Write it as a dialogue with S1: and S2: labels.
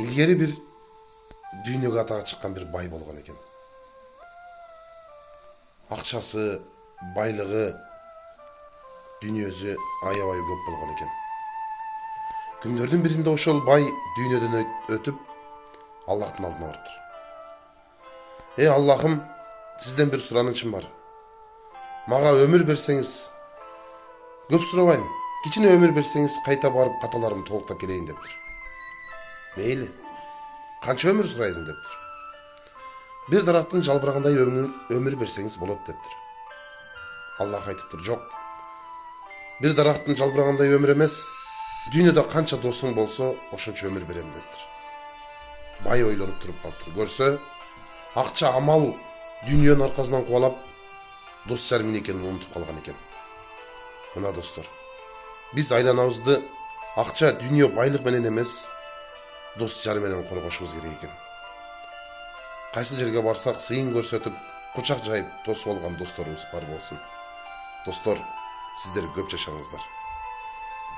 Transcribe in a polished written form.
S1: Илгери бир дүйнөгө атага чыккан бир бай болгон экен. Акчасы, байлыгы, дүйнөсү аябай көп болгон экен. Күндөрдүн биринде ошол бай дүйнөдөн өтүп, Аллахтын алдына барыптыр. Аллахым, сизден бир суранычым бар. Мага өмүр берсеңиз, көп сурабайм. Кичине өмүр берсеңиз, кайта барып каталарымды толуктап келейин дептир. Мейли. Канча өмүр сурайсың дептир. Бир дарактын жалбырагандай өмүр берсеңиз болот дептир. Аллах айтыптыр, жок. Бир дарактын жалбырагандай өмүр эмес, дүйнөдө канча досуң болсо, ошончо өмүр берем дептир. Бай ойлонуп туруп калыптыр. Көрсө, акча, амал, дүйнөнүн аркасынан кубалап, дос жарым экенин унутуп калган экен. Мына достор, биз айланабызды акча, дүйнө, байлык менен эмес, дос жар менен коргошубуз керек экен. Кайсы жерге барсак, сыйын көрсөтүп, кучак жайып тосуп алган досторубуз бар болсун. Достор, сиздер көп жашаңыздар.